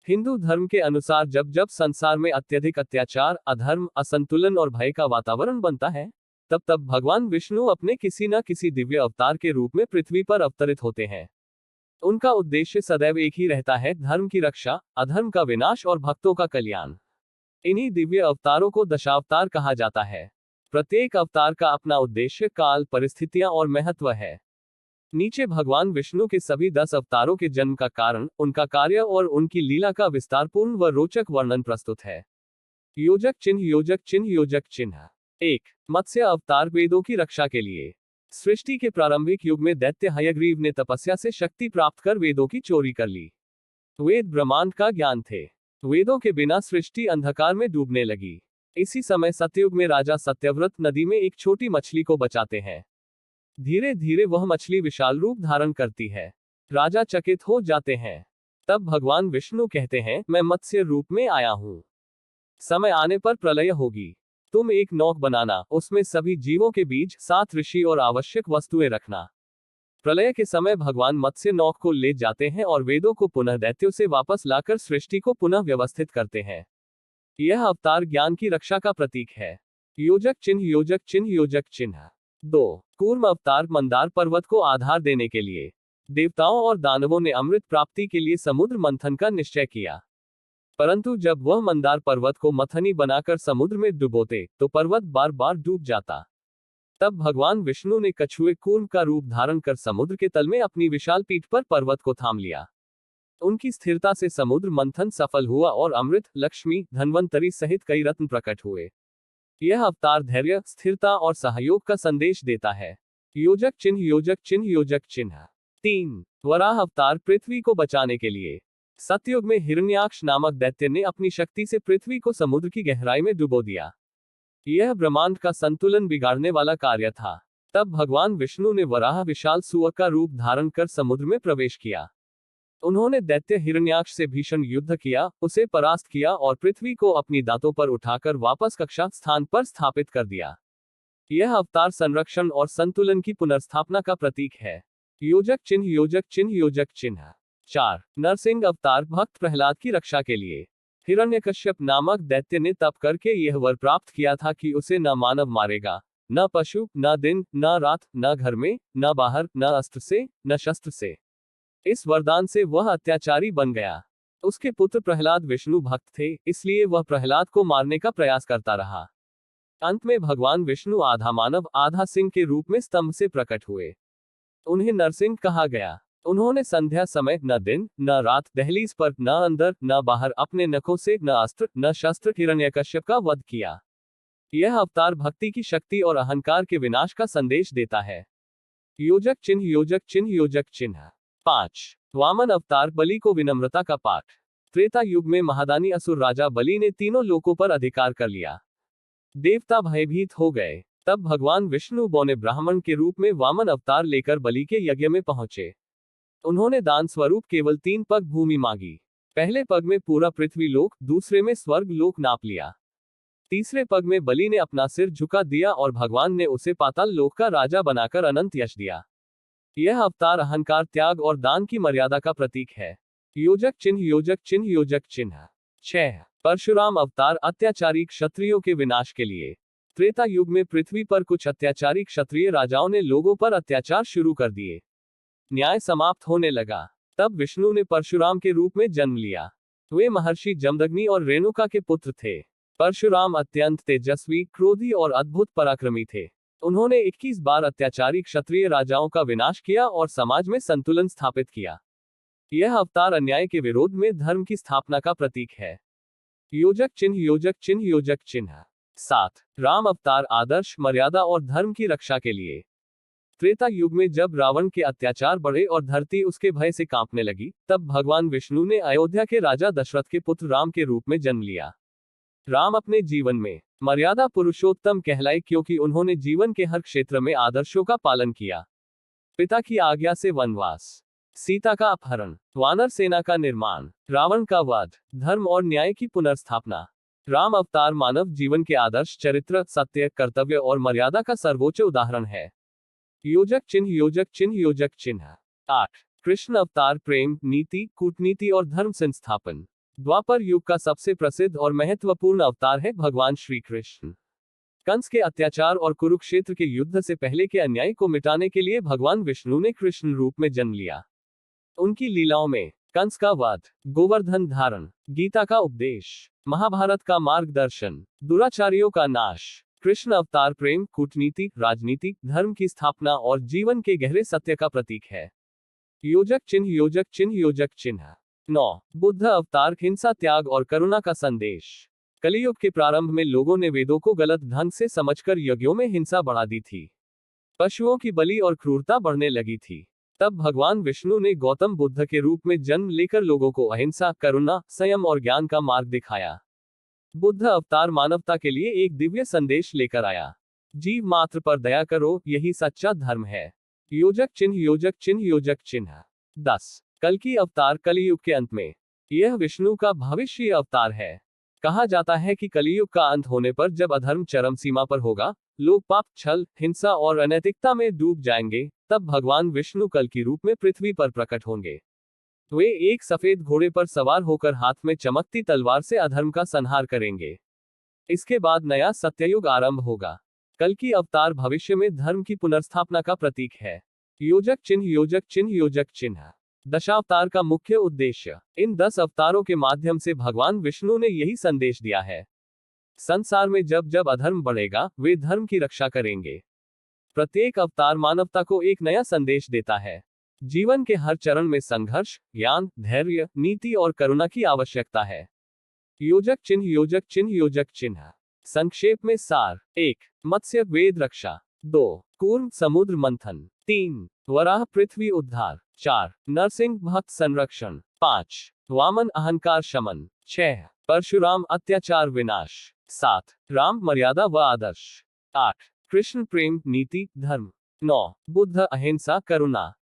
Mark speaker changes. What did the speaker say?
Speaker 1: हिंदू धर्म के अनुसार जब जब संसार में अत्यधिक अत्याचार, अधर्म, असंतुलन और भय का वातावरण बनता है, तब तब भगवान विष्णु अपने किसी न किसी दिव्य अवतार के रूप में पृथ्वी पर अवतरित होते हैं। उनका उद्देश्य सदैव एक ही रहता है, धर्म की रक्षा, अधर्म का विनाश और भक्तों का कल्याण। इन्हीं दिव्य अवतारों को दशावतार कहा जाता है। प्रत्येक अवतार का अपना उद्देश्य, काल, परिस्थितियां और महत्व है। नीचे भगवान विष्णु के सभी 10 अवतारों के जन्म का कारण, उनका कार्य और उनकी लीला का विस्तारपूर्ण व रोचक वर्णन प्रस्तुत है। योजक चिन्ह, योजक चिन्ह, योजक चिन्ह। 1. मत्स्य अवतार, वेदों की रक्षा के लिए। सृष्टि के प्रारंभिक युग में दैत्य हयग्रीव ने तपस्या से शक्ति प्राप्त कर वेदों की चोरी कर ली। वेद ब्रह्मांड का ज्ञान थे। वेदों के बिना सृष्टि अंधकार में डूबने लगी। इसी समय सतयुग में राजा सत्यव्रत नदी में एक छोटी मछली को बचाते हैं। धीरे धीरे वह मछली विशाल रूप धारण करती है। राजा चकित हो जाते हैं। तब भगवान विष्णु कहते हैं, मैं मत्स्य रूप में आया हूं। समय आने पर प्रलय होगी। तुम एक नौक बनाना, उसमें सभी जीवों के बीज, 7 ऋषि और आवश्यक वस्तुएं रखना। प्रलय के समय भगवान मत्स्य नौक को ले जाते हैं और वेदों को पुनः दैत्यों से वापस लाकर सृष्टि को पुनः व्यवस्थित करते हैं। यह अवतार ज्ञान की रक्षा का प्रतीक है। योजक चिन्ह, योजक चिन्ह, योजक चिन्ह। 2. कूर्म अवतार, मंदार पर्वत को आधार देने के लिए। देवताओं और दानवों ने अमृत प्राप्ति के लिए समुद्र मंथन का निश्चय किया, परंतु जब वह मंदार पर्वत को मथनी बनाकर समुद्र में डुबोते तो पर्वत बार बार डूब जाता। तब भगवान विष्णु ने कछुए कूर्म का रूप धारण कर समुद्र के तल में अपनी विशाल पीठ पर पर्वत को थाम लिया। उनकी स्थिरता से समुद्र मंथन सफल हुआ और अमृत, लक्ष्मी, धन्वंतरी सहित कई रत्न प्रकट हुए। यह अवतार धैर्य, स्थिरता और सहयोग का संदेश देता है। योजक चिन्ह, योजक चिन्ह, योजक चिन्ह। 3. वराह अवतार, पृथ्वी को बचाने के लिए। सतयुग में हिरण्याक्ष नामक दैत्य ने अपनी शक्ति से पृथ्वी को समुद्र की गहराई में डुबो दिया। यह ब्रह्मांड का संतुलन बिगाड़ने वाला कार्य था। तब भगवान विष्णु ने वराह विशाल सुअर का रूप धारण कर समुद्र में प्रवेश किया। उन्होंने दैत्य हिरण्याक्ष से भीषण युद्ध किया, उसे परास्त किया और पृथ्वी को अपनी दांतों पर उठाकर वापस कक्षा स्थान पर स्थापित कर दिया। यह अवतार संरक्षण और संतुलन की पुनर्स्थापना का प्रतीक है। योजक चिन्ह, योजक चिन्ह, योजक चिन्ह। 4. नरसिंह अवतार, भक्त प्रहलाद की रक्षा के लिए। हिरण्यकश्यप नामक दैत्य ने तप करके यह वर प्राप्त किया था कि उसे न मानव मारेगा, न पशु, न दिन, न रात, न घर में, न बाहर, न अस्त्र से, न शस्त्र से। इस वरदान से वह अत्याचारी बन गया। उसके पुत्र प्रहलाद विष्णु भक्त थे, इसलिए वह प्रहलाद को मारने का प्रयास करता रहा। अंत में भगवान विष्णु आधा मानव, आधा सिंह के रूप में स्तंभ से प्रकट हुए। उन्हें नरसिंह कहा गया। उन्होंने संध्या समय न दिन न रात, दहलीज पर न अंदर न बाहर, अपने नखों से न अस्त्र न शस्त्र, हिरण्यकश्यप का वध किया। यह अवतार भक्ति की शक्ति और अहंकार के विनाश का संदेश देता है। योजक चिन्ह, योजक चिन्ह, योजक चिन्ह। 5. वामन अवतार, बलि को विनम्रता का पाठ। त्रेता युग में महादानी असुर राजा बलि ने तीनों लोकों पर अधिकार कर लिया। देवता भयभीत हो गए। तब भगवान विष्णु बौने ब्राह्मण के रूप में वामन अवतार लेकर बलि के यज्ञ में पहुंचे। उन्होंने दान स्वरूप केवल 3 पग भूमि मांगी। पहले पग में पूरा पृथ्वी लोक, दूसरे में स्वर्ग लोक नाप लिया। तीसरे पग में बलि ने अपना सिर झुका दिया और भगवान ने उसे पाताल लोक का राजा बनाकर अनंत यश दिया। यह अवतार अहंकार, त्याग और दान की मर्यादा का प्रतीक है। योजक चिन्ह, योजक चिन्ह, योजक चिन्ह। 6. परशुराम अवतार, अत्याचारी क्षत्रियों के विनाश के लिए। त्रेता युग में पृथ्वी पर कुछ अत्याचारी क्षत्रिय राजाओं ने लोगों पर अत्याचार शुरू कर दिए। न्याय समाप्त होने लगा। तब विष्णु ने परशुराम के रूप में जन्म लिया। वे महर्षि जमदग्नि और रेणुका के पुत्र थे। परशुराम अत्यंत तेजस्वी, क्रोधी और अद्भुत पराक्रमी थे। उन्होंने 21 बार अत्याचारी क्षत्रिय राजाओं का विनाश किया और समाज में संतुलन स्थापित किया। यह अवतार अन्याय के विरोध में धर्म की स्थापना का प्रतीक है। योजक चिन्ह, योजक चिन्ह, योजक चिन्ह। 7. राम अवतार, आदर्श, मर्यादा और धर्म की रक्षा के लिए। त्रेता युग में जब रावण के अत्याचार बढ़े और धरती उसके भय से कांपने लगी, तब भगवान विष्णु ने अयोध्या के राजा दशरथ के पुत्र राम के रूप में जन्म लिया। राम अपने जीवन में मर्यादा पुरुषोत्तम कहलाए क्योंकि उन्होंने जीवन के हर क्षेत्र में आदर्शों का पालन किया। पिता की आज्ञा से वनवास, सीता का अपहरण, वानर सेना का निर्माण, रावण का वध, धर्म और न्याय की पुनर्स्थापना। राम अवतार मानव जीवन के आदर्श, चरित्र, सत्य, कर्तव्य और मर्यादा का सर्वोच्च उदाहरण है। योजक चिन्ह, योजक चिन्ह, योजक चिन्ह। 8. कृष्ण अवतार, प्रेम, नीति, कूटनीति और धर्म संस्थापन। द्वापर युग का सबसे प्रसिद्ध और महत्वपूर्ण अवतार है भगवान श्री कृष्ण। कंस के अत्याचार और कुरुक्षेत्र के युद्ध से पहले के अन्याय को मिटाने के लिए भगवान विष्णु ने कृष्ण रूप में जन्म लिया। उनकी लीलाओं में कंस का वध, गोवर्धन धारण, गीता का उपदेश, महाभारत का मार्गदर्शन, दुराचारियों का नाश, कृष्ण अवतार प्रेम, कूटनीति, राजनीति, धर्म की स्थापना और जीवन के गहरे सत्य का प्रतीक है। योजक चिन्ह, योजक चिन्ह, योजक चिन्ह 9। बुद्ध अवतार, हिंसा, त्याग और करुणा का संदेश। कलियुग के प्रारंभ में लोगों ने वेदों को गलत ढंग से समझकर यज्ञों में हिंसा बढ़ा दी थी। पशुओं की बलि और क्रूरता बढ़ने लगी थी। तब भगवान विष्णु ने गौतम बुद्ध के रूप में जन्म लेकर लोगों को अहिंसा, करुणा, संयम और ज्ञान का मार्ग दिखाया। बुद्ध अवतार मानवता के लिए एक दिव्य संदेश लेकर आया। जीव मात्र पर दया करो, यही सच्चा धर्म है। योजक चिन्ह, योजक चिन्ह, योजक चिन्ह 10। कल्कि अवतार, कलियुग के अंत में। यह विष्णु का भविष्य अवतार है। कहा जाता है कि कलियुग का अंत होने पर जब अधर्म चरम सीमा पर होगा, लोग पाप, छल, हिंसा और अनैतिकता में डूब जाएंगे, तब भगवान विष्णु कल की रूप में पृथ्वी पर प्रकट होंगे। वे एक सफेद घोड़े पर सवार होकर हाथ में चमकती तलवार से अधर्म का संहार करेंगे। इसके बाद नया सत्ययुग आरंभ होगा। कल्कि अवतार भविष्य में धर्म की पुनर्स्थापना का प्रतीक है। योजक चिन्ह, योजक चिन्ह, योजक चिन्ह। दशावतार का मुख्य उद्देश्य। इन 10 अवतारों के माध्यम से भगवान विष्णु ने यही संदेश दिया है। संसार में जब जब अधर्म बढ़ेगा, वे धर्म की रक्षा करेंगे। प्रत्येक अवतार मानवता को एक नया संदेश देता है। जीवन के हर चरण में संघर्ष, ज्ञान, धैर्य, नीति और करुणा की आवश्यकता है। योजक चिन्ह, योजक चिन्ह, योजक चिन्ह। संक्षेप में सार। 1। मत्स्य वेद रक्षा। 2। कूर्म समुद्र मंथन। 3। वराह पृथ्वी उद्धार। 4। नरसिंह भक्त संरक्षण। 5। वामन अहंकार शमन। 6। परशुराम अत्याचार विनाश। 7। राम मर्यादा व आदर्श। 8। कृष्ण प्रेम, नीति, धर्म। 9। बुद्ध अहिंसा, करुणा।